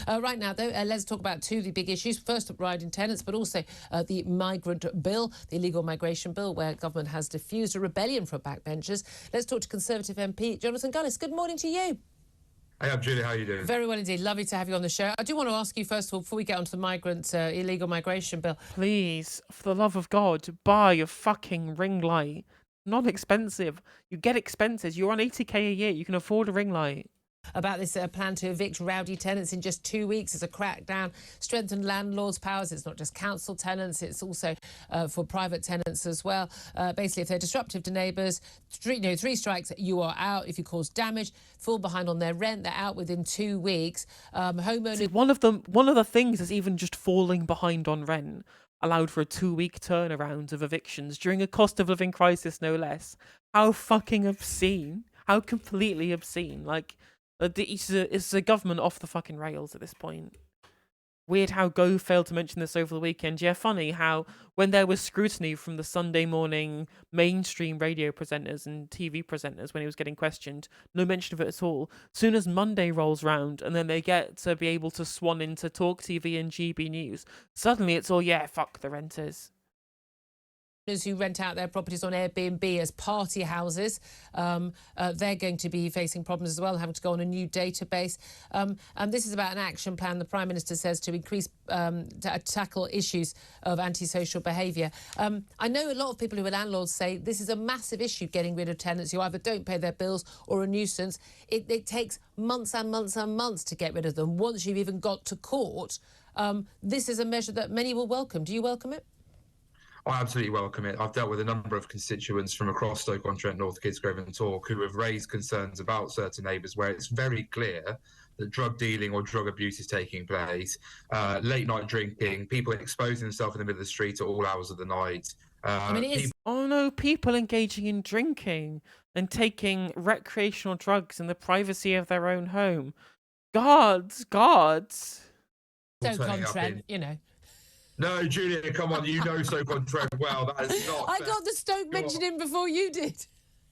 Right now, though, let's talk about two of the big issues. First, riding tenants, but also the migrant bill, the illegal migration bill, where government has diffused a rebellion from backbenchers. Let's talk to Conservative MP Jonathan Gullis. Good morning to you. Hey, I'm Julie. How are you doing? Very well indeed. Lovely to have you on the show. I do want to ask you, first of all, before we get onto the migrant illegal migration bill. Please, for the love of God, buy a fucking ring light. Not expensive. You get expenses. You're on 80k a year. You can afford a ring light. About this plan to evict rowdy tenants in just 2 weeks as a crackdown, strengthened landlords' powers. It's not just council tenants, it's also for private tenants as well. Basically, if they're disruptive to neighbours, three strikes, you are out. If you cause damage, fall behind on their rent, they're out within 2 weeks. Homeowners. See, one of the things is even just falling behind on rent allowed for a 2-week turnaround of evictions during a cost of living crisis, no less. How fucking obscene! How completely obscene! Like, it's the government off the fucking rails at this point. Weird how Go failed to mention this over the weekend. Yeah, funny how when there was scrutiny from the Sunday morning mainstream radio presenters and TV presenters when he was getting questioned, no mention of it at all. Soon as Monday rolls round and then they get to be able to swan into Talk TV and GB News, suddenly it's all, yeah, fuck the renters. Who rent out their properties on Airbnb as party houses, they're going to be facing problems as well, having to go on a new database. And this is about an action plan, the Prime Minister says, to increase, to tackle issues of antisocial behaviour. I know a lot of people who are landlords say this is a massive issue, getting rid of tenants who either don't pay their bills or a nuisance. It takes months and months and months to get rid of them. Once you've even got to court, this is a measure that many will welcome. Do you welcome it? I absolutely welcome it. I've dealt with a number of constituents from across Stoke-on-Trent, North Kidsgrove and Torque who have raised concerns about certain neighbours where it's very clear that drug dealing or drug abuse is taking place, late night drinking, people exposing themselves in the middle of the street at all hours of the night. Oh no, people engaging in drinking and taking recreational drugs in the privacy of their own home. Gods. Stoke-on-Trent, you know. No, Julia, come on, you know Stoke-on-Trent well. That is not. I got the Stoke mentioned in before you did.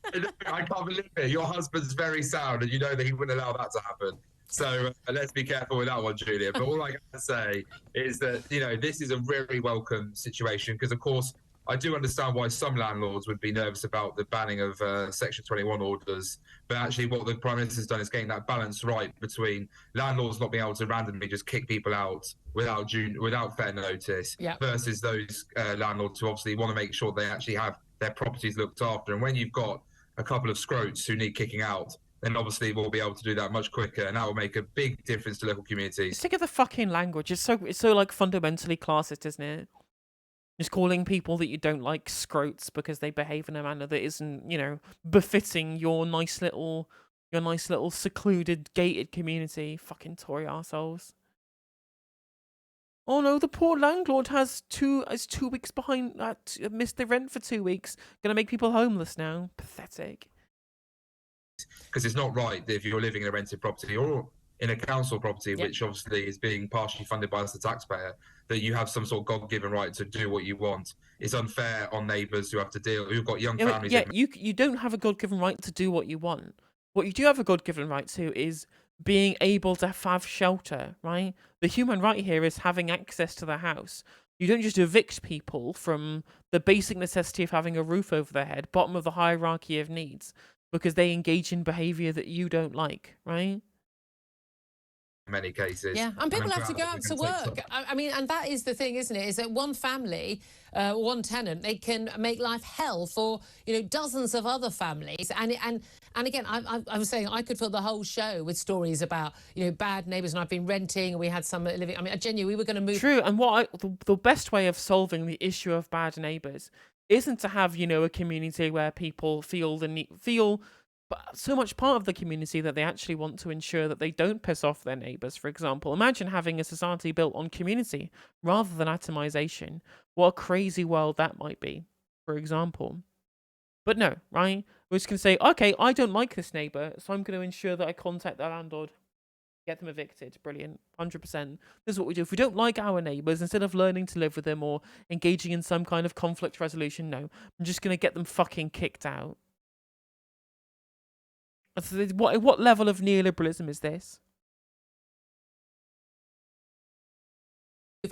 I can't believe it. Your husband's very sound, and you know that he wouldn't allow that to happen. So let's be careful with that one, Julia. But all I can say is that, you know, this is a very welcome situation because, of course, I do understand why some landlords would be nervous about the banning of Section 21 orders. But actually what the Prime Minister's done is getting that balance right between landlords not being able to randomly just kick people out without fair notice versus those landlords who obviously want to make sure they actually have their properties looked after. And when you've got a couple of scroats who need kicking out, then obviously we'll be able to do that much quicker, and that will make a big difference to local communities. Sick of the fucking language. It's so like fundamentally classist, isn't it? Just calling people that you don't like scroats because they behave in a manner that isn't, you know, befitting your nice little secluded gated community. Fucking Tory arseholes. Oh no, the poor landlord is 2 weeks behind. Missed the rent for 2 weeks. Gonna make people homeless now. Pathetic. Because it's not right that if you're living in a rented property or in a council property, which obviously is being partially funded by us, the taxpayer, that you have some sort of God-given right to do what you want. It's unfair on neighbours who've got young families. You don't have a God-given right to do what you want. What you do have a God-given right to is being able to have shelter, right? The human right here is having access to the house. You don't just evict people from the basic necessity of having a roof over their head, bottom of the hierarchy of needs, because they engage in behaviour that you don't like, right? Many cases. Yeah, and people have to go out to work. I mean, and that is the thing, isn't it? Is that one family, one tenant, they can make life hell for, you know, dozens of other families. And again, I was saying I could fill the whole show with stories about, you know, bad neighbours, and I've been renting, and we had some living. I mean, genuinely, we were going to move. True, and the best way of solving the issue of bad neighbours isn't to have, you know, a community where people feel so much part of the community that they actually want to ensure that they don't piss off their neighbours, for example. Imagine having a society built on community rather than atomization. What a crazy world that might be, for example. But no, right? We're just going to say, okay, I don't like this neighbour, so I'm going to ensure that I contact their landlord. Get them evicted. Brilliant. 100%. This is what we do. If we don't like our neighbours, instead of learning to live with them or engaging in some kind of conflict resolution, no, I'm just going to get them fucking kicked out. What level of neoliberalism is this?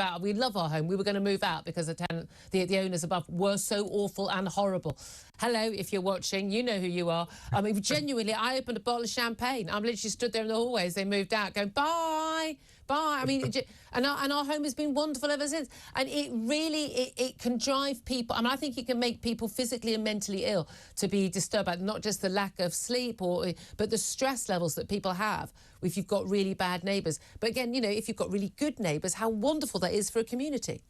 out. We love our home. We were going to move out because the owners above were so awful and horrible. Hello, if you're watching, you know who you are. I mean, genuinely, I opened a bottle of champagne. I'm literally stood there in the hallways. They moved out, going bye, bye. I mean, and our home has been wonderful ever since. And it really it can drive people. I mean, I think it can make people physically and mentally ill to be disturbed by not just the lack of sleep but the stress levels that people have if you've got really bad neighbours. But again, you know, if you've got really good neighbours, how wonderful that is for a community.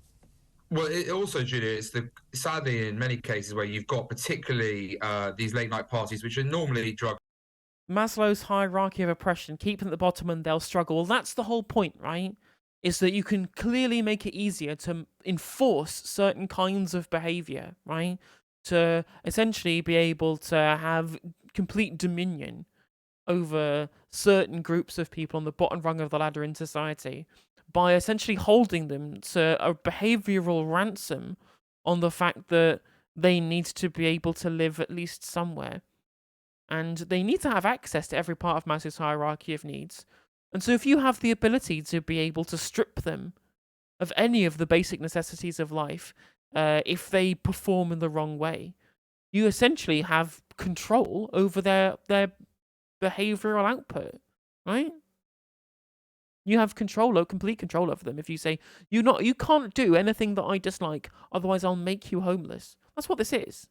Well, it also, Julia, it's sadly in many cases where you've got particularly these late night parties, which are normally drug. Maslow's hierarchy of oppression, keep them at the bottom and they'll struggle. Well, that's the whole point, right? Is that you can clearly make it easier to enforce certain kinds of behavior, right? To essentially be able to have complete dominion over certain groups of people on the bottom rung of the ladder in society by essentially holding them to a behavioral ransom on the fact that they need to be able to live at least somewhere. And they need to have access to every part of Maslow's hierarchy of needs. And so if you have the ability to be able to strip them of any of the basic necessities of life, if they perform in the wrong way, you essentially have control over their behavioral output, right? You have complete control over them. If you say you can't do anything that I dislike, otherwise I'll make you homeless. That's what this is.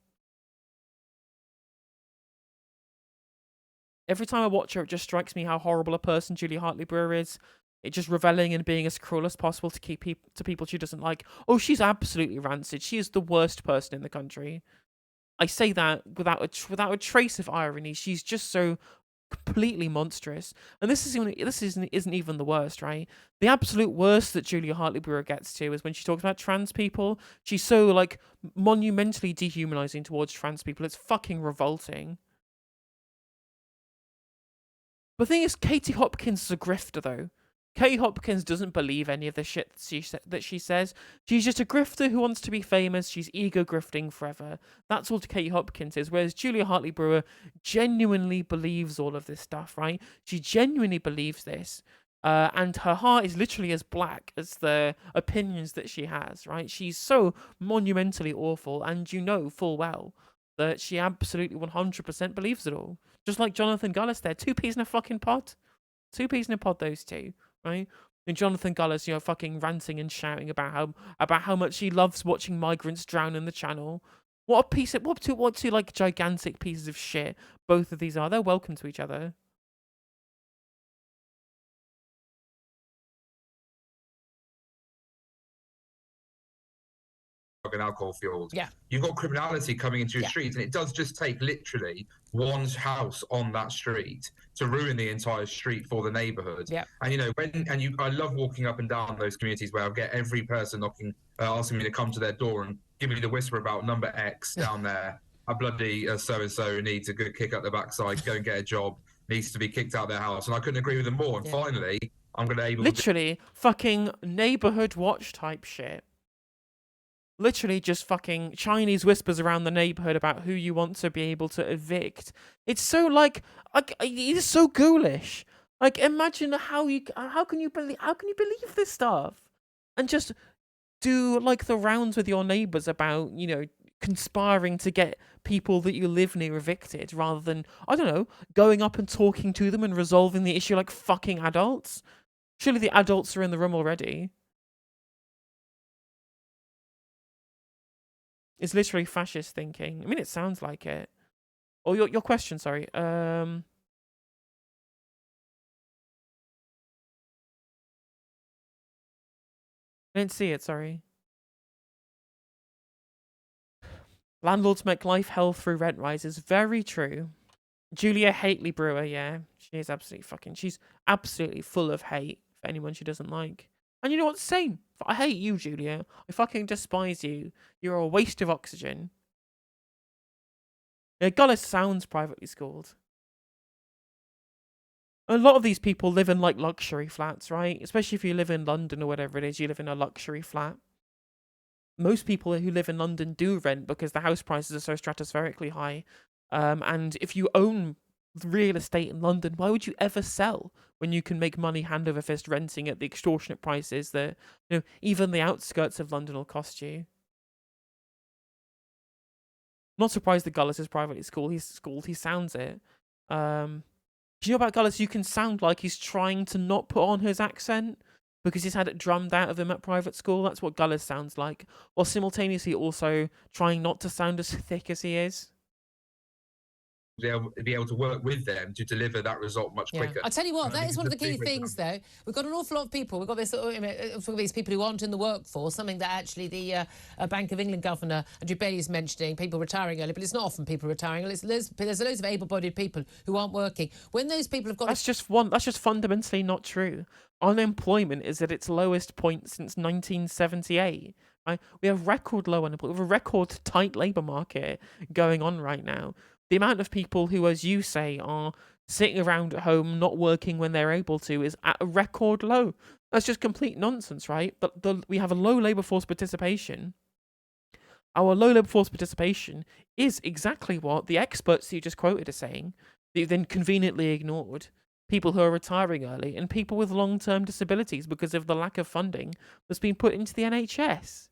Every time I watch her, it just strikes me how horrible a person Julia Hartley Brewer is. It's just reveling and being as cruel as possible to keep to people she doesn't like. Oh, she's absolutely rancid. She is the worst person in the country. I say that without a trace of irony. She's just so completely monstrous. And this isn't even the worst, right? The absolute worst that Julia Hartley Brewer gets to is when she talks about trans people. She's so like monumentally dehumanizing towards trans people. It's fucking revolting. The thing is, Katie Hopkins is a grifter, though. Katie Hopkins doesn't believe any of the shit that she says. She's just a grifter who wants to be famous. She's ego grifting forever. That's all Katie Hopkins is. Whereas Julia Hartley Brewer genuinely believes all of this stuff, right? She genuinely believes this. And her heart is literally as black as the opinions that she has, right? She's so monumentally awful, and you know full well that she absolutely 100% believes it all. Just like Jonathan Gullis there. 2 peas in a fucking pod. 2 peas in a pod, those two, right? And Jonathan Gullis, you know, fucking ranting and shouting about how much he loves watching migrants drown in the channel. What two like gigantic pieces of shit both of these are. They're welcome to each other. And alcohol fueled. Yeah. You've got criminality coming into your streets, and it does just take literally one house on that street to ruin the entire street for the neighborhood. Yeah. And you know, I love walking up and down those communities where I'll get every person knocking, asking me to come to their door and give me the whisper about number X down there. A bloody so-and-so needs a good kick up the backside, go and get a job, needs to be kicked out of their house. And I couldn't agree with them more. And finally, I'm going to able literally fucking neighborhood watch type shit. Literally just fucking Chinese whispers around the neighborhood about who you want to be able to evict. It's so like it is so ghoulish. Like, imagine how can you believe this stuff, and just do like the rounds with your neighbors about, you know, conspiring to get people that you live near evicted, rather than, I don't know, going up and talking to them and resolving the issue like fucking adults. Surely the adults are in the room already. It's literally fascist thinking. I mean, it sounds like it. Oh, your question, sorry. I didn't see it, sorry. Landlords make life hell through rent rises. Very true. Julia Hartley Brewer, yeah. She is absolutely fucking... She's absolutely full of hate for anyone she doesn't like. And you know what? Same. I hate you, Julia. I fucking despise you. You're a waste of oxygen. Yeah, Gullis sounds privately schooled. A lot of these people live in like luxury flats, right? Especially if you live in London or whatever it is, you live in a luxury flat. Most people who live in London do rent because the house prices are so stratospherically high. And if you own real estate in London. Why would you ever sell when you can make money hand over fist renting at the extortionate prices that, even the outskirts of London will cost you? Not surprised that Gullis is privately schooled. He sounds it. Do you know about Gullis? You can sound like he's trying to not put on his accent because he's had it drummed out of him at private school. That's what Gullis sounds like, while simultaneously also trying not to sound as thick as he is. Be able to work with them to deliver that result much quicker. I tell you what, that is one of the key things, though. We've got an awful lot of people. We've got these people who aren't in the workforce, something that actually the Bank of England governor, Andrew Bailey, is mentioning, people retiring early, but it's not often people retiring early. There's loads of able-bodied people who aren't working. When those people have got... That's just fundamentally not true. Unemployment is at its lowest point since 1978. Right? We have record low unemployment. We have a record tight labour market going on right now. The amount of people who, as you say, are sitting around at home not working when they're able to is at a record low. That's just complete nonsense, right? But we have a low labour force participation. Our low labour force participation is exactly what the experts you just quoted are saying, that you then conveniently ignored. People who are retiring early and people with long-term disabilities because of the lack of funding that's been put into the NHS.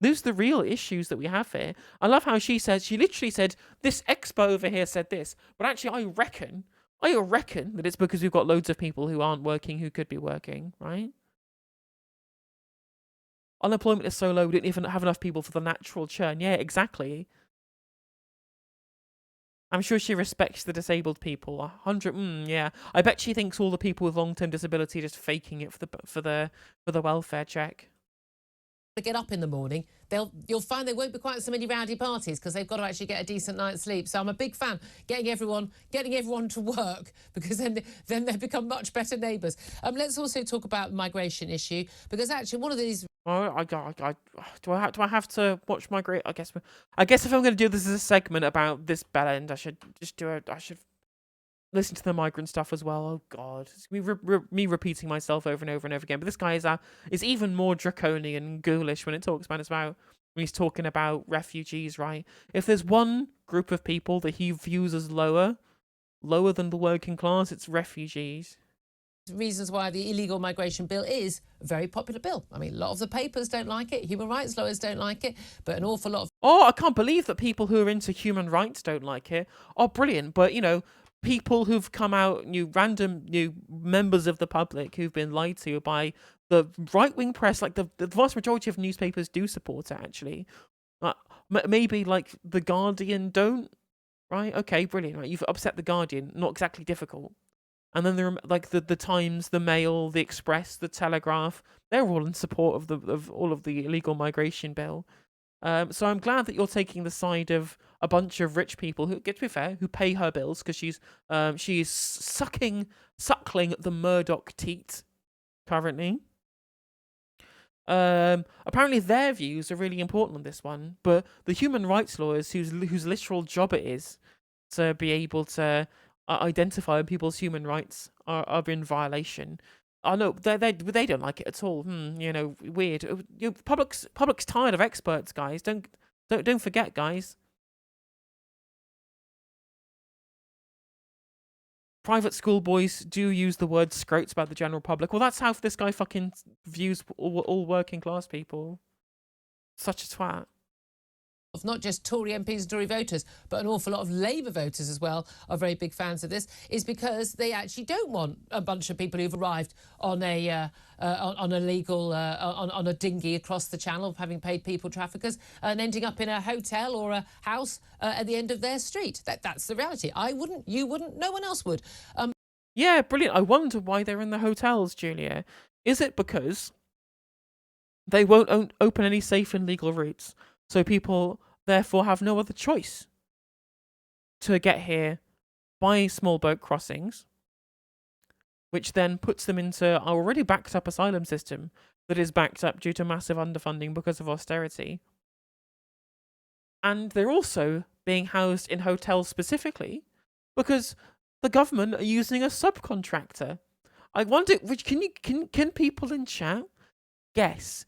Those are the real issues that we have here. I love how she literally said, this expert over here said this, but actually I reckon that it's because we've got loads of people who aren't working who could be working, right? Unemployment is so low, we don't even have enough people for the natural churn. Yeah, exactly. I'm sure she respects the disabled people. 100, yeah. I bet she thinks all the people with long-term disability are just faking it for the welfare check. To get up in the morning, you'll find there won't be quite so many rowdy parties because they've got to actually get a decent night's sleep. So I'm a big fan getting everyone to work, because then they become much better neighbours. Let's also talk about the migration issue, because actually one of these... Oh, do I have to watch migration? I guess if I'm going to do this as a segment about this bellend, I should just do it. I should listen to the migrant stuff as well. Oh God, it's me repeating myself over and over and over again. But this guy is even more draconian and ghoulish when when he's talking about refugees, right? If there's one group of people that he views as lower than the working class, it's refugees. Reasons why the illegal migration bill is a very popular bill. I mean, a lot of the papers don't like it, human rights lawyers don't like it, but an awful lot of... Oh, I can't believe that people who are into human rights don't like it. Oh, brilliant. But, people who've come out, random members of the public who've been lied to by the right-wing press, like the vast majority of newspapers do support it, actually. Maybe, like, The Guardian don't, right? Okay, brilliant, right? You've upset The Guardian, not exactly difficult. And then there are, like, the Times, the Mail, the Express, the Telegraph, they're all in support of all of the illegal migration bill. So I'm glad that you're taking the side of a bunch of rich people who, to be fair, who pay her bills because she is suckling the Murdoch teat currently. Apparently their views are really important on this one, but the human rights lawyers whose literal job it is to be able to identify when people's human rights are in violation. Oh no, they don't like it at all. Weird. Public's tired of experts, guys. Don't forget, guys. Private school boys do use the word scrotes about the general public. Well, that's how this guy fucking views all working class people. Such a twat. Of not just Tory MPs and Tory voters, but an awful lot of Labour voters as well are very big fans of this, is because they actually don't want a bunch of people who've arrived on a dinghy across the channel, having paid people traffickers, and ending up in a hotel or a house at the end of their street. That's the reality. I wouldn't, you wouldn't, no one else would. Yeah, brilliant. I wonder why they're in the hotels, Julia. Is it because they won't open any safe and legal routes? So people, therefore, have no other choice to get here by small boat crossings, which then puts them into our already backed up asylum system that is backed up due to massive underfunding because of austerity. And they're also being housed in hotels specifically because the government are using a subcontractor. I wonder, can people in chat guess?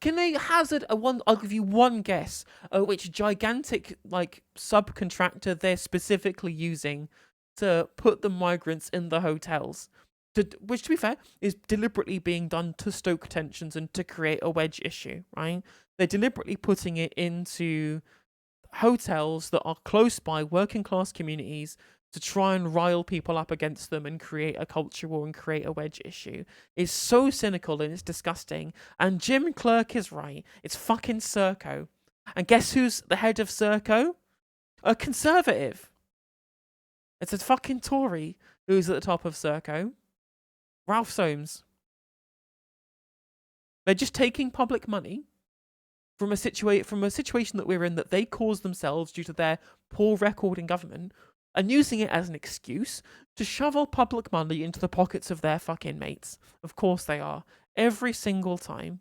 Can they hazard I'll give you one guess which gigantic, like, subcontractor they're specifically using to put the migrants in the hotels, which, to be fair, is deliberately being done to stoke tensions and to create a wedge issue, right? They're deliberately putting it into hotels that are close by working class communities to try and rile people up against them and create a culture war and create a wedge issue. It's so cynical and it's disgusting. And Jim Clerk is right. It's fucking Serco. And guess who's the head of Serco? A Conservative. It's a fucking Tory who's at the top of Serco. Ralph Soames. They're just taking public money from a situation that we're in that they caused themselves due to their poor record in government, and using it as an excuse to shovel public money into the pockets of their fucking mates. Of course they are. Every single time.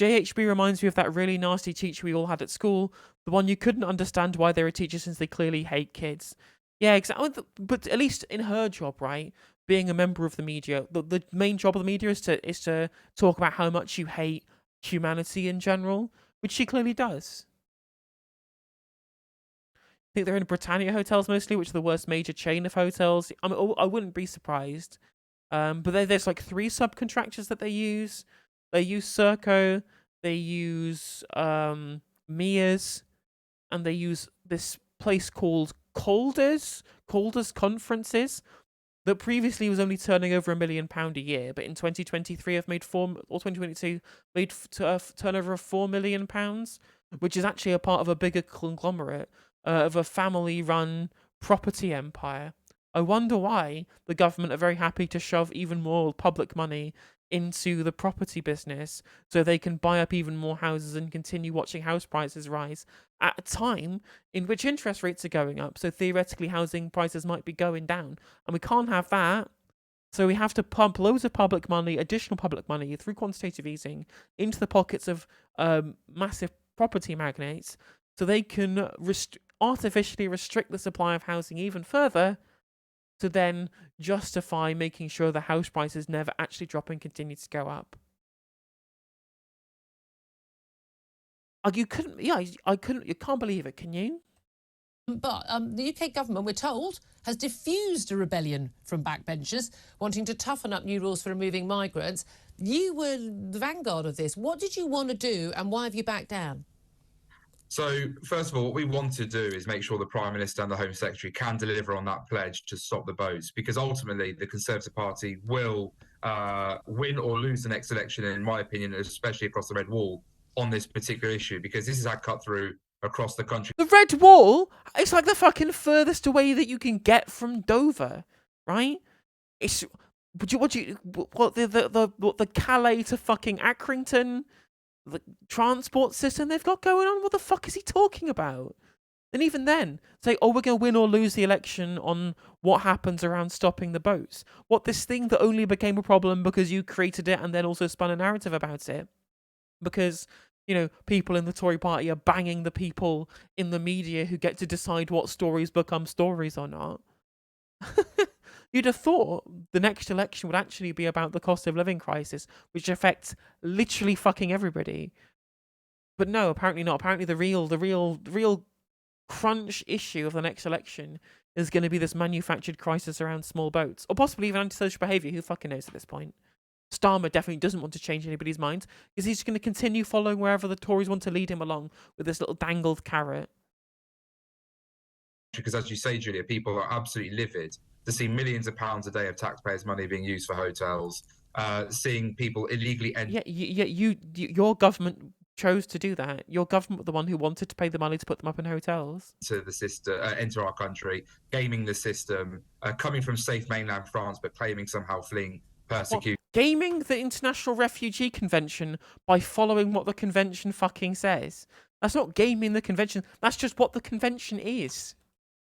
JHB reminds me of that really nasty teacher we all had at school, the one you couldn't understand why they were teachers since they clearly hate kids. Yeah, exactly. But at least in her job, right, being a member of the media, the main job of the media is to talk about how much you hate humanity in general, which she clearly does. I think they're in Britannia hotels mostly, which are the worst major chain of hotels. I mean, I wouldn't be surprised. But there's like 3 subcontractors that they use. They use Serco, they use Mia's, and they use this place called Calder's Conferences, that previously was only turning over £1 million a year, but in 2023 have made 2022 made turnover of £4 million, which is actually a part of a bigger conglomerate of a family-run property empire. I wonder why the government are very happy to shove even more public money into the property business so they can buy up even more houses and continue watching house prices rise at a time in which interest rates are going up. So theoretically, housing prices might be going down, and we can't have that. So we have to pump loads of public money, additional public money through quantitative easing into the pockets of massive property magnates so they can artificially restrict the supply of housing even further, to then justify making sure the house prices never actually drop and continue to go up. You can't believe it, can you? But the UK government, we're told, has diffused a rebellion from backbenchers wanting to toughen up new rules for removing migrants. You were the vanguard of this. What did you want to do, and why have you backed down? So, first of all, what we want to do is make sure the Prime Minister and the Home Secretary can deliver on that pledge to stop the boats, because ultimately the Conservative Party will win or lose the next election, in my opinion, especially across the Red Wall, on this particular issue, because this is how cut through across the country. The Red Wall? It's like the fucking furthest away that you can get from Dover, right? It's the Calais to fucking Accrington, the transport system they've got going on. What the fuck is he talking about? And even then, say, oh, we're going to win or lose the election on what happens around stopping the boats. What, this thing that only became a problem because you created it and then also spun a narrative about it? Because, you know, people in the Tory party are banging the people in the media who get to decide what stories become stories or not. You'd have thought the next election would actually be about the cost of living crisis, which affects literally fucking everybody. But no, apparently not. Apparently the real crunch issue of the next election is going to be this manufactured crisis around small boats, or possibly even antisocial behaviour. Who fucking knows at this point? Starmer definitely doesn't want to change anybody's mind, because he's going to continue following wherever the Tories want to lead him along with this little dangled carrot. Because as you say, Julia, people are absolutely livid to see millions of pounds a day of taxpayers' money being used for hotels, seeing people illegally enter. Your government chose to do that. Your government were the one who wanted to pay the money to put them up in hotels. To the system, enter our country, gaming the system, coming from safe mainland France, but claiming somehow fleeing persecution. Gaming the International Refugee Convention by following what the convention fucking says. That's not gaming the convention. That's just what the convention is.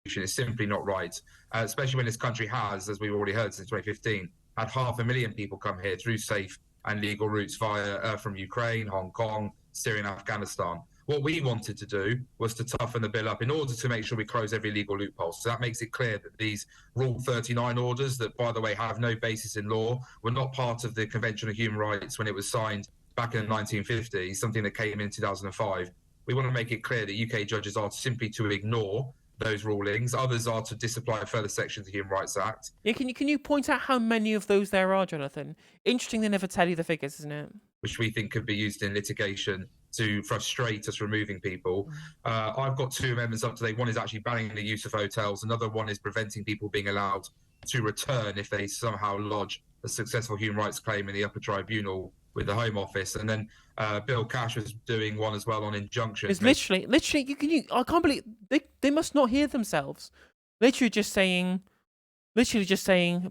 It's simply not right, especially when this country has, as we've already heard since 2015, had 500,000 people come here through safe and legal routes via from Ukraine, Hong Kong, Syria and Afghanistan. What we wanted to do was to toughen the bill up in order to make sure we close every legal loophole. So that makes it clear that these Rule 39 orders, that, by the way, have no basis in law, were not part of the Convention on Human Rights when it was signed back in the 1950s, something that came in 2005. We want to make it clear that UK judges are simply to ignore those rulings. Others are to disapply further sections of the Human Rights Act. Yeah, can you point out how many of those there are, Jonathan? Interesting, they never tell you the figures, isn't it? Which we think could be used in litigation to frustrate us removing people. I've got 2 amendments up today. One is actually banning the use of hotels. Another one is preventing people being allowed to return if they somehow lodge a successful human rights claim in the upper tribunal with the Home Office. And then Bill Cash was doing one as well on injunctions. It's literally, I can't believe they must not hear themselves. Literally just saying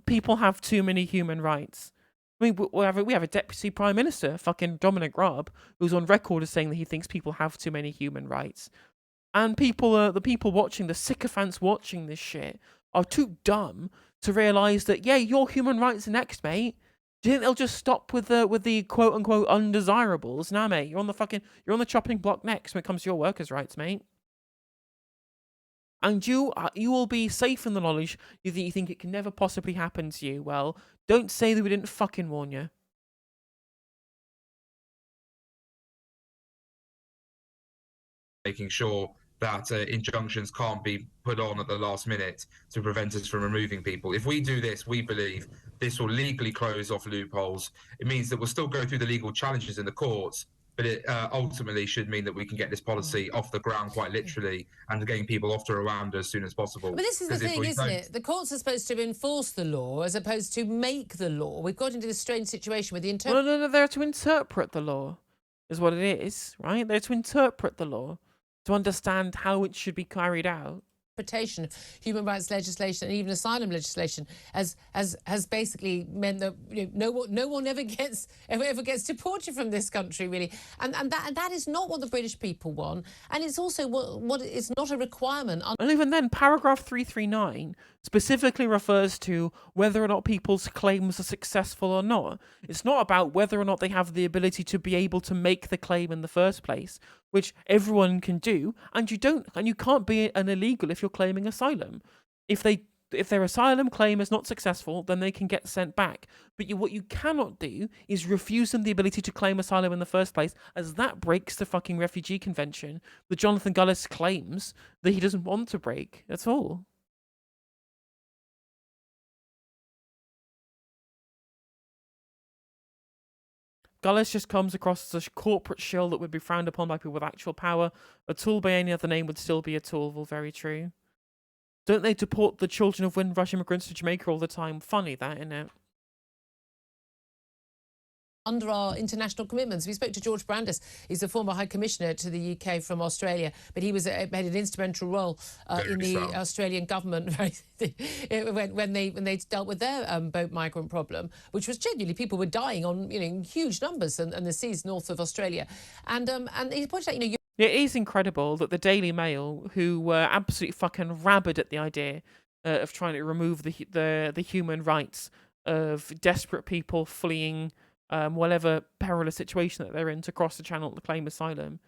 people have too many human rights. I mean, we have a deputy prime minister, fucking Dominic Raab, who's on record as saying that he thinks people have too many human rights. And the people watching, the sycophants watching this shit, are too dumb to realise that, yeah, your human rights are next, mate. Do you think they'll just stop with the quote unquote undesirables? Nah, mate, you're on the chopping block next when it comes to your workers' rights, mate. And you will be safe in the knowledge that you think it can never possibly happen to you. Well, don't say that we didn't fucking warn you. Making sure that injunctions can't be put on at the last minute to prevent us from removing people. If we do this, we believe this will legally close off loopholes. It means that we'll still go through the legal challenges in the courts, but it ultimately should mean that we can get this policy off the ground quite literally and getting people off to Rwanda as soon as possible. But this is the thing, isn't it? The courts are supposed to enforce the law as opposed to make the law. We've got into this strange situation with the No, they're to interpret the law, is what it is, right? They're to interpret the law, to understand how it should be carried out. Interpretation of human rights legislation and even asylum legislation has basically meant that no one ever gets deported from this country, really, and that is not what the British people want, and it's also what it's not a requirement. And even then, paragraph 339 specifically refers to whether or not people's claims are successful or not. It's not about whether or not they have the ability to be able to make the claim in the first place, which everyone can do, and you can't be an illegal if you're claiming asylum. If their asylum claim is not successful, then they can get sent back. But what you cannot do is refuse them the ability to claim asylum in the first place, as that breaks the fucking refugee convention that Jonathan Gullis claims that he doesn't want to break. That's all. Gullis just comes across as a corporate shill that would be frowned upon by people with actual power. A tool by any other name would still be a tool. Well, very true. Don't they deport the children of Windrush immigrants to Jamaica all the time? Funny that, isn't it? Under our international commitments. We spoke to George Brandis. He's the former High Commissioner to the UK from Australia, but he had an instrumental role in the Australian government when they dealt with their boat migrant problem, which was genuinely people were dying on huge numbers and the seas north of Australia, and he pointed out it is incredible that the Daily Mail, who were absolutely fucking rabid at the idea of trying to remove the human rights of desperate people fleeing whatever perilous situation that they're in to cross the channel to claim asylum.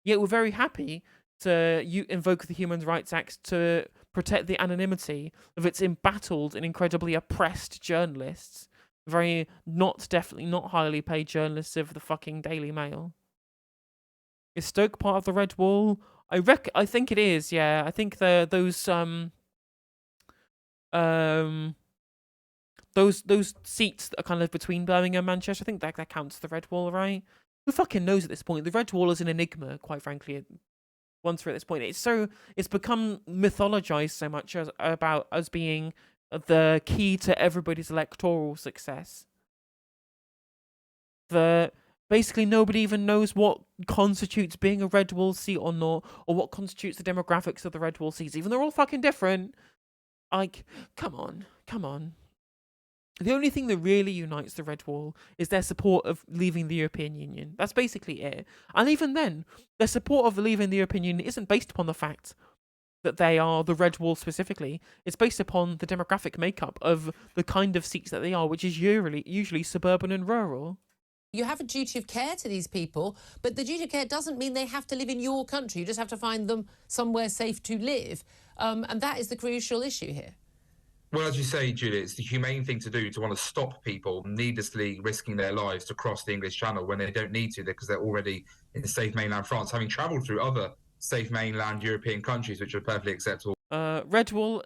Yet we're very happy to invoke the Human Rights Act to protect the anonymity of its embattled and incredibly oppressed journalists. Definitely not highly paid journalists of the fucking Daily Mail. Is Stoke part of the Red Wall? I think it is, yeah. I think those seats that are kind of between Birmingham and Manchester, I think that counts as the Red Wall, right? Who fucking knows at this point? The Red Wall is an enigma, quite frankly. Once we're at this point, it's become mythologized so much about as being the key to everybody's electoral success. Basically nobody even knows what constitutes being a Red Wall seat or not, or what constitutes the demographics of the Red Wall seats. Even they're all fucking different. Like, come on. The only thing that really unites the Red Wall is their support of leaving the European Union. That's basically it. And even then, their support of leaving the European Union isn't based upon the fact that they are the Red Wall specifically. It's based upon the demographic makeup of the kind of seats that they are, which is usually suburban and rural. You have a duty of care to these people, but the duty of care doesn't mean they have to live in your country. You just have to find them somewhere safe to live. And that is the crucial issue here. Well, as you say, Julia, it's the humane thing to do to want to stop people needlessly risking their lives to cross the English Channel when they don't need to because they're already in safe mainland France, having travelled through other safe mainland European countries, which are perfectly acceptable. Red Wall